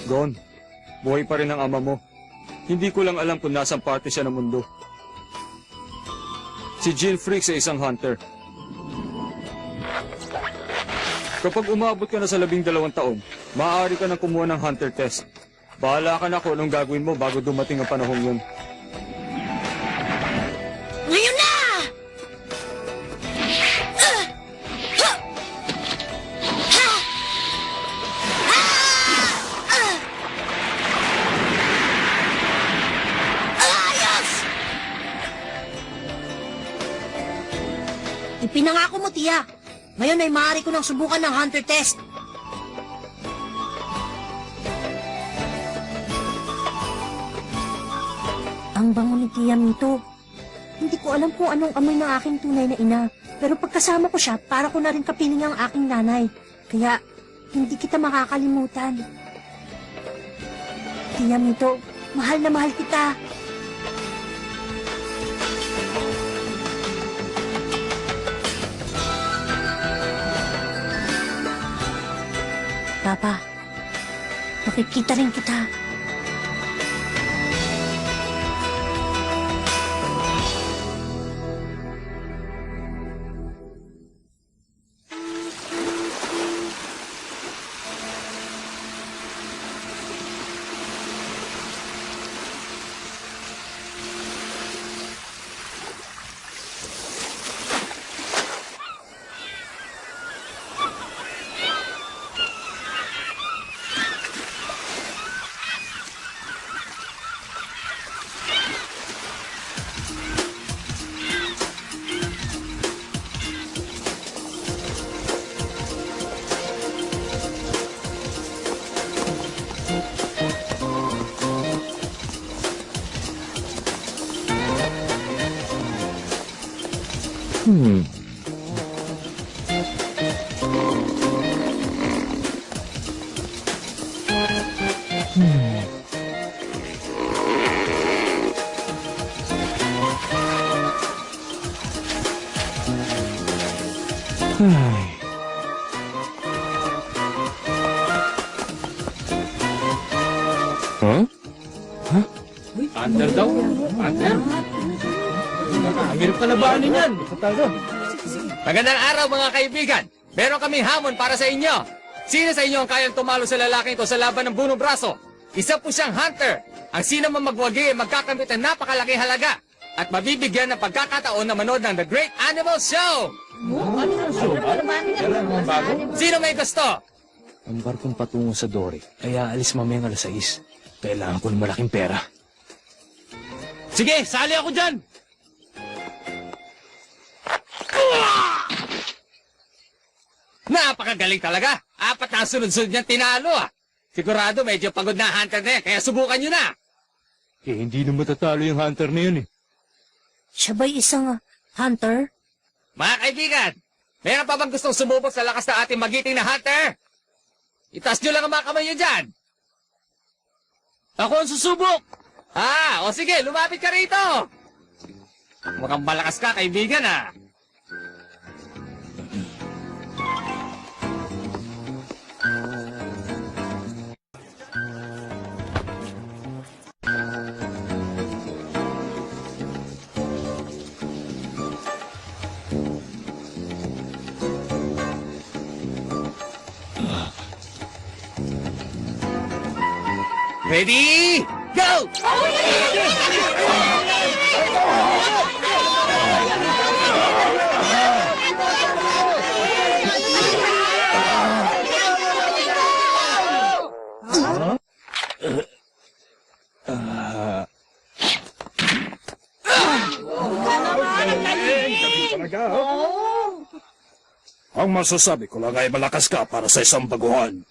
Gon, buhay pa rin ang ama mo. Hindi ko lang alam kung nasang parte siya ng mundo. Si Jill Freaks ay isang hunter. Kapag umabot ka na sa 12 taon, maaari ka nang kumuha ng hunter test. Bahala ka na kung anong gagawin mo bago dumating ang panahong yun. Ngayon na! Ayos! Ipinangako mo, Tia. Ngayon ay maaari ko nang subukan ng hunter test. Ang bango ni Tia Mito. Hindi ko alam kung anong amoy ng aking tunay na ina. Pero pagkasama ko siya, para ko na rin kapiling ang aking nanay. Kaya, hindi kita makakalimutan. Tia Mito, mahal na mahal kita. Papa, makikita rin kita. Hunter daw? Hunter? Ang hirap kalabaanin yan. Magandang araw mga kaibigan. Meron kaming hamon para sa inyo. Sino sa inyo ang kayang tumalo sa lalaking ito sa laban ng bunong braso? Isa po siyang hunter. Ang sino man magwagi ay magkakamit ng napakalaking halaga at mabibigyan ng pagkakataon na manood ng The Great Animal Show. Sino may gusto? Ang barkong patungo sa Dory ay aalis mamayang 6:00. Kailangan ko ng malaking pera. Sige, sali ako dyan! Napakagaling talaga! 4 na sunod-sunod niyang tinalo ah! Sigurado medyo pagod na ang hunter na yan, kaya subukan niyo na! Hindi na matatalo yung hunter na yun eh. Siya ba'y isang hunter? Mga kaibigan, meron pa bang gustong sumubok sa lakas ng ating magiting na hunter? Itaas niyo lang ang mga kamay niyo dyan! Ako ang susubok! O sige, lumapit ka rito! Mukhang malakas ka, kaibigan ah! Ready? Go! Ang masasabi ko lang ay malakas ka para sa isang baguhan.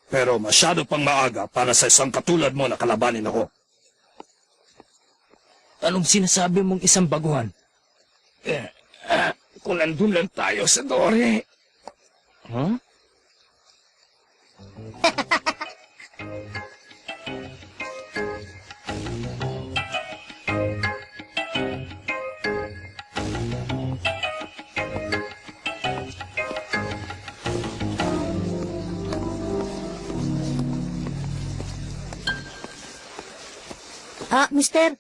Pero masyado pang maaga para sa isang katulad mo na kalabanin ako. Anong sinasabi mong isang baguhan? Kung nandun lang tayo sa Dory. Huh? Mister,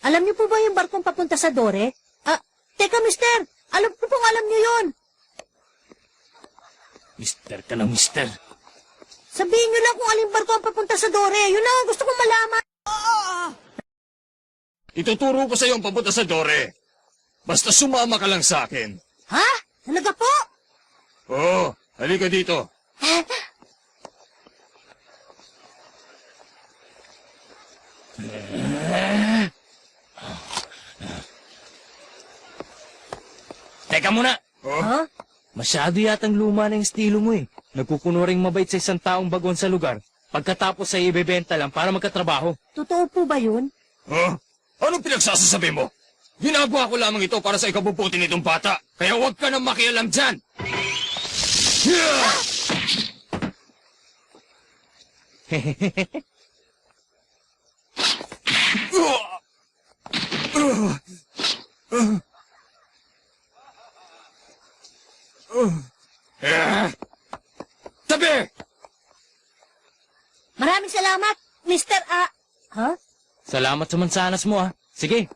alam niyo po ba yung barkong papunta sa Dore? Teka, mister, alam ko pong alam niyo yun. Mister ka na, mister. Sabihin niyo lang kung aling barko ang papunta sa Dore. Yun lang ang gusto kong malaman. Ituturo ko sa iyo ang papunta sa Dore. Basta sumama ka lang sa akin. Ha? Talaga po? Oo, halika dito. Teka muna! Ha? Masyado yatang luma na yung estilo mo eh. Nagkukunwaring mabait sa isang taong bagon sa lugar, pagkatapos ay ibebenta lang para magkatrabaho. Totoo po ba yun? Ha? Anong pinagsasasabi mo? Ginagawa ko lamang ito para sa ikabubuti nitong bata. Kaya huwag ka nang makialam dyan. Tabi! Maraming salamat, Mister Ha? Salamat sa mansanas mo ah. Sige,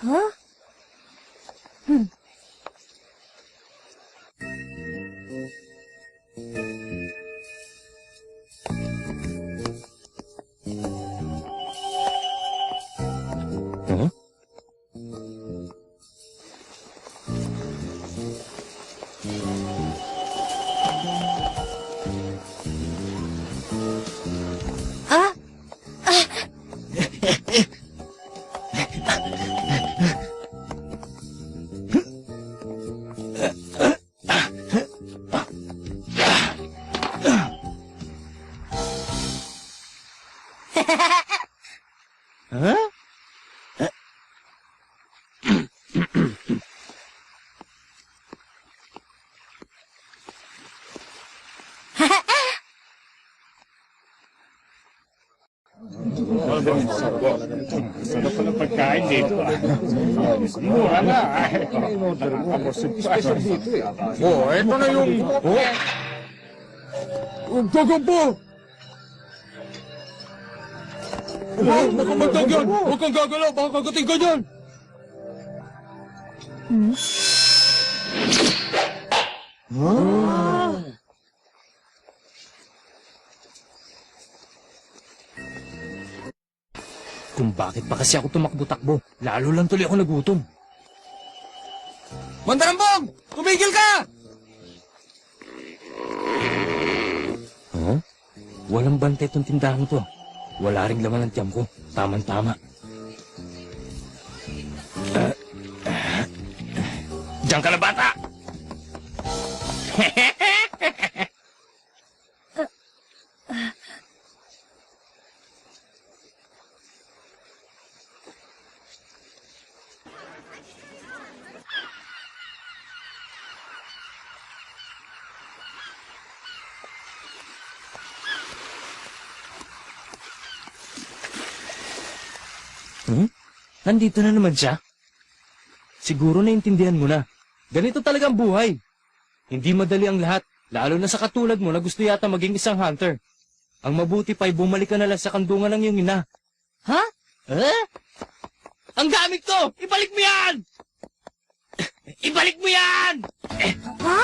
Ha? Huh? Ah? Huh? Oh, eto na yung... Oh, gagamba! Oh, makamagdag yan! Huwag kang gagalaw, baka kagating ka niyan! Kung bakit pa kasi ako tumakbo-takbo, lalo lang tuloy ako nagutom. Mandarambong! Tumigil ka! Huh? Walang bantay itong tindahan to. Wala ring laman ng tiyam ko. Tama-tama. Diyan ka na, bata! Nandito na naman siya. Siguro naintindihan mo na. Ganito talaga ang buhay. Hindi madali ang lahat, lalo na sa katulad mo na gusto yata maging isang hunter. Ang mabuti pa'y bumalik ka na lang sa kandungan ng iyong ina. Ha? Eh? Ang gamit ko! Ibalik mo yan! Ibalik mo yan! Ha?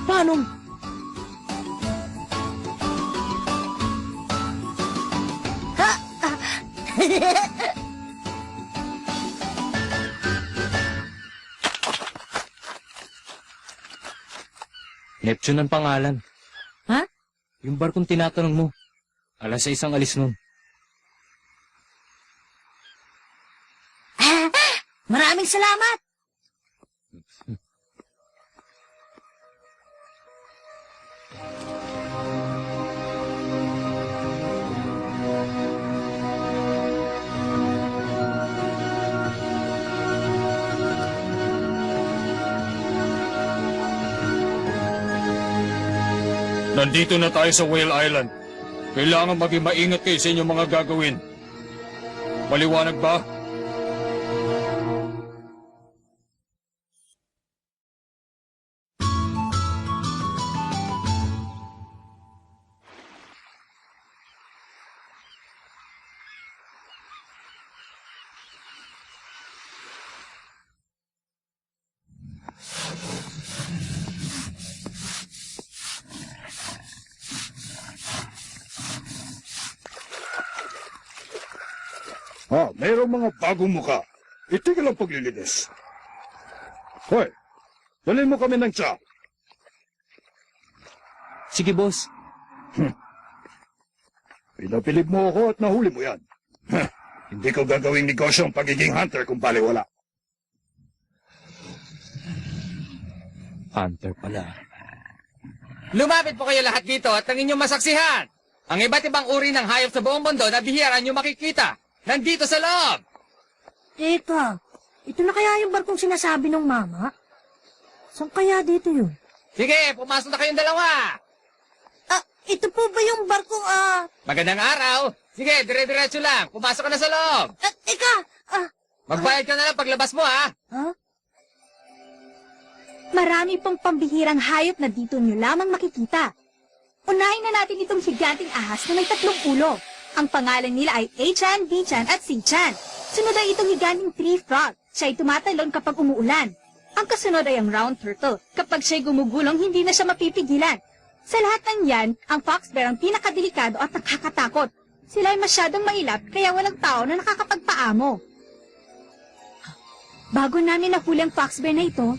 Paano? Neptune ang pangalan. Ha? Yung barkong tinatanong mo. Alas 6 ang alis nun. Maraming salamat! Nandito na tayo sa Whale Island. Kailangan maging maingat kayo sa inyong mga gagawin. Maliwanag ba? mayroong mga bagong muka. Itigil ang paglilinis. Hoy, dalhin mo kami ng tsa. Sige, boss. Pinapilip mo ako at nahuli mo yan. Hindi ko gagawing negosyo ang pagiging hunter kung baliwala. Hunter pala. Lumapit po kayo lahat dito at ang inyong masaksihan. Ang iba't ibang uri ng hayop sa buong mundo na bihira nyo makikita. Nandito sa loob. Teka, ito na kaya yung barkong sinasabi ng mama? Saan kaya dito yun? Sige, pumasok na kayong dalawa. Ito po ba yung barkong, Magandang araw. Sige, dire-diretso lang. Pumasok ka na sa loob. Magbayad ka na lang paglabas mo, ha? Marami pong pambihirang hayop na dito nyo lamang makikita. Unahin na natin itong higanting ahas na may 3 ulo. Ang pangalan nila ay A-chan, B-chan at C-chan. Sunod ay itong higanting tree frog. Siya ay tumatalon kapag umuulan. Ang kasunod ay ang round turtle. Kapag siya'y gumugulong, hindi na siya mapipigilan. Sa lahat ng yan, ang fox bear ang pinakadelikado at nakakatakot. Sila ay masyadong mailap kaya walang tao na nakakapagpaamo. Bago namin nahuli ang fox bear na ito,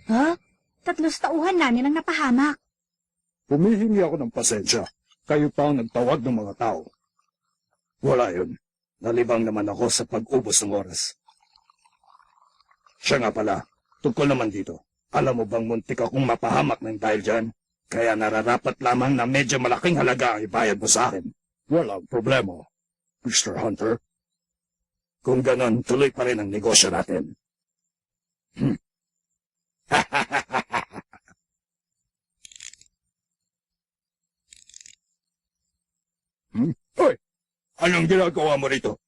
3 tauhan namin ang napahamak. Humihingi ako ng pasensya. Kayo pa ang nagtawag ng mga tao. Wala yun. Nalibang naman ako sa pag-ubos ng oras. Siya nga pala, tungkol naman dito. Alam mo bang muntik akong mapahamak ng dahil dyan? Kaya nararapat lamang na medyo malaking halaga ang ibayad mo sa akin. Walang problema, Mr. Hunter. Kung ganon, tuloy pa rin ang negosyo natin. Hoy! Anong ginagawa mo rito?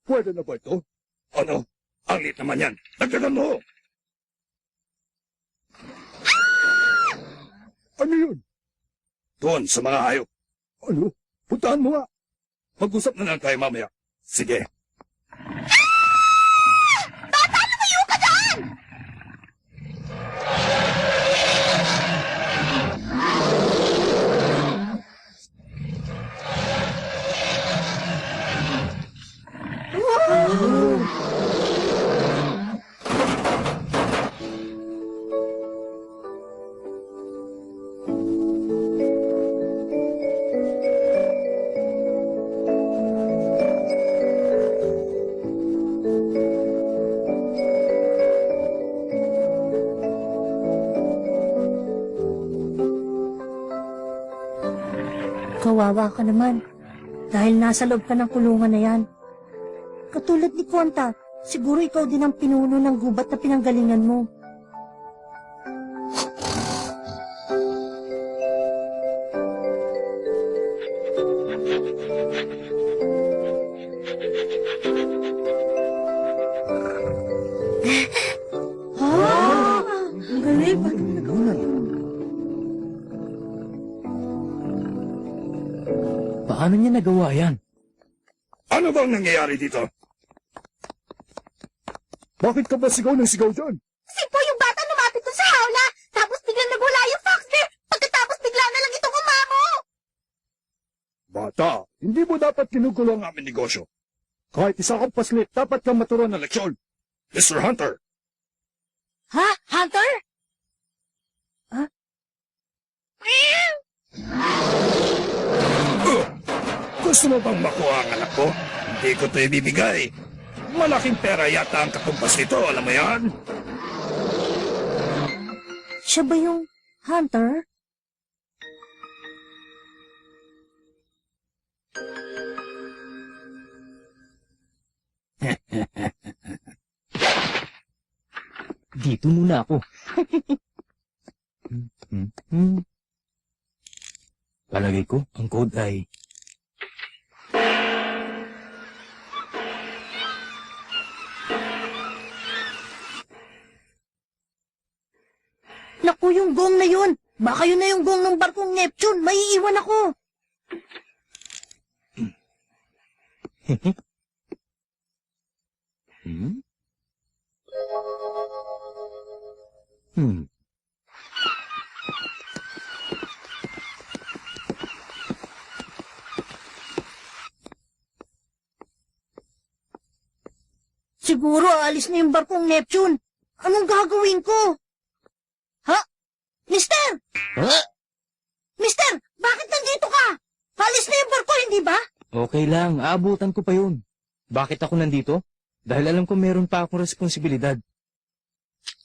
Pwede na ba ito? Ano? Ang lit naman yan. Dagdagan mo! Ano yun? Doon sa mga hayop. Ano? Puntahan mo nga. Mag-usap na lang tayo mamaya. Sige. Kawawa ka naman. Dahil nasa loob ka ng kulungan na yan. Katulad ni Kwanta, siguro ikaw din ang pinuno ng gubat na pinanggalingan mo. Ang galing. Paano niya nagawa yan? Ano bang nangyayari dito? Bakit ka ba sigaw ng sigaw dyan? Si Po yung bata lumapit dun sa hawla, tapos biglang nagwala yung fox bear, pagkatapos bigla na lang itong umamo. Bata, hindi mo dapat kinugulo ang aming negosyo. Kahit isa kang paslit, dapat kang maturuan ng leksyon. Mr. Hunter, Ha? Hunter? gusto mo bang makuha ang anak ko? Hindi ko ito ibibigay. Malaking pera yata ang katumpas nito, alam mo yan? Siya ba yung Hunter? Dito muna ako. Palagay ko, ang code ay... Naku, yung gong na yun! Baka yun na yung gong ng barkong Neptune! Maiiwan ako! Siguro aalis na yung barkong Neptune. Anong gagawin ko? Ha? Mister! Ha? Mister! Bakit nandito ka? Paalis na yung barko, hindi ba? Okay lang, aabutan ko pa yun. Bakit ako nandito? Dahil alam ko meron pa akong responsibilidad.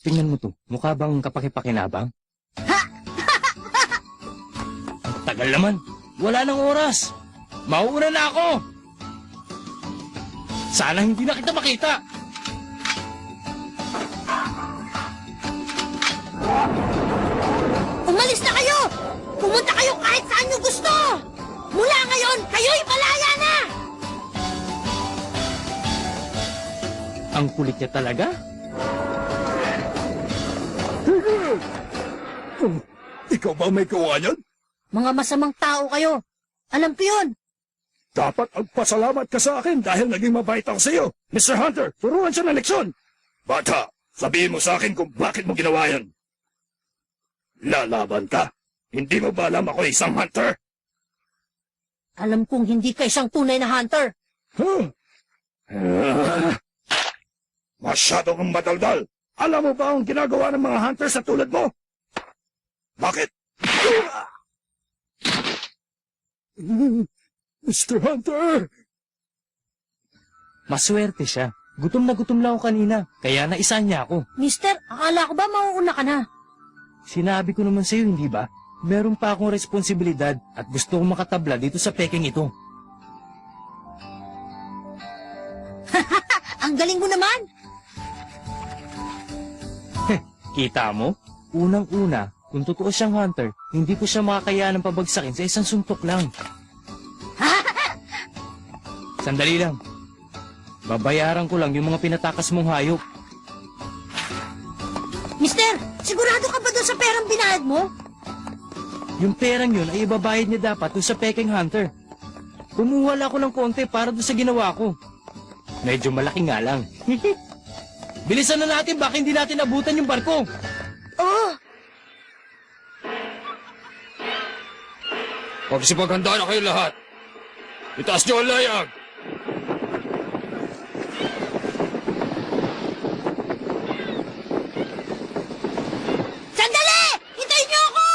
Tingnan mo to, mukha bang kapakipakinabang? Ha? Ang tagal naman, wala nang oras. Mauuna na ako. Sana hindi na kita makita. Umalis na kayo! Pumunta kayo kahit saan nyo gusto! Mula ngayon, kayo'y malaya na! Ang kulit niya talaga? Ikaw ba may gawa niyan? Mga masamang tao kayo. Alam ko yun. Dapat magpasalamat ka sa akin dahil naging mabait ako sa iyo. Mr. Hunter, turuan siya ng leksyon. Bata, sabihin mo sa akin kung bakit mo ginawa yan. Lalaban ka. Hindi mo ba alam ako isang hunter? Alam kong hindi ka isang tunay na hunter. Huh? Masyado kang madaldal. Alam mo ba ang ginagawa ng mga hunters sa tulad mo? Bakit? Mr. Hunter! Maswerte siya. Gutom na gutom lang ako kanina, kaya naisa niya ako. Mister, akala ko ba mauuna ka na? Sinabi ko naman sa'yo, hindi ba? Meron pa akong responsibilidad at gusto kong makatabla dito sa peking ito. Ang galing mo naman! Kita mo? Unang-una, kung totoo siyang hunter, hindi ko siya makakayanang pabagsakin sa isang suntok lang. Sandali lang. Babayaran ko lang yung mga pinatakas mong hayop. Mister, sigurado ka ba doon sa perang binayad mo? Yung perang yun ay ibabayad niya dapat doon sa peking hunter. Kumuha lang ako ng konti para doon sa ginawa ko. Medyo malaki nga lang. Bilisan na natin, baka hindi natin abutan yung barko. Oo. Magsipaghanda na kayo lahat. Itaas niyo ang layag. Sandali! Hintayin niyo ako!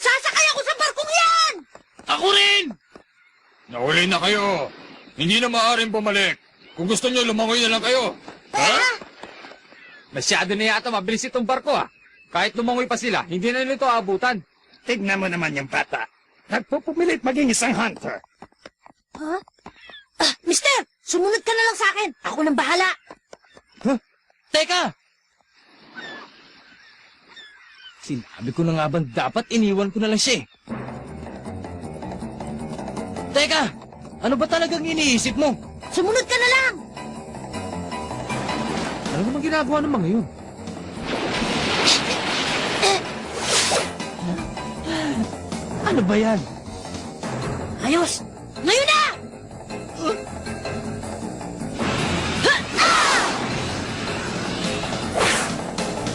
Sasakay ako sa barkong yan! Ako rin! Nahuli na kayo. Hindi na maaaring bumalik. Kung gusto niyo, lumangoy na lang kayo. Masyado na yata mabilis itong barko ah. Kahit lumangoy pa sila, hindi na nito aabutan. Tignan mo naman yung bata. Nagpupumilit maging isang hunter. Ha? Mister, sumunod ka na lang sa akin. Ako nang bahala. Teka! Sinabi ko na nga bang dapat iniwan ko na lang siya eh. Teka! Ano ba talagang iniisip mo? Sumunod ka na lang! Ano naman ginagawa ng mga yun? Ano ba yan? Ayos! Ngayon na!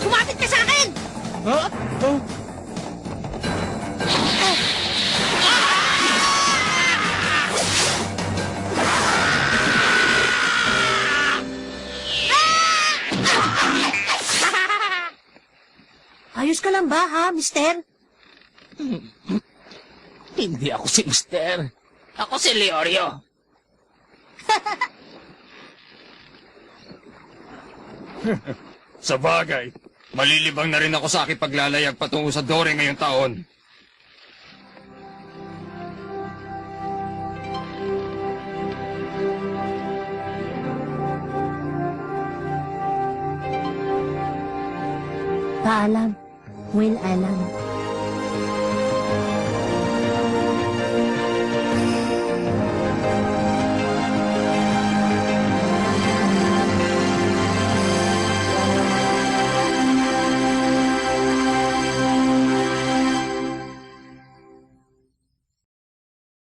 Kumapit ka sa akin! Ha? Oh? Ayos ka lang ba, ha, mister? Hindi ako si Mister. Ako si Leorio. Sa bagay, malilibang na rin ako sa aking paglalayag patungo sa Dore ngayong taon. Paalam, Will Alam.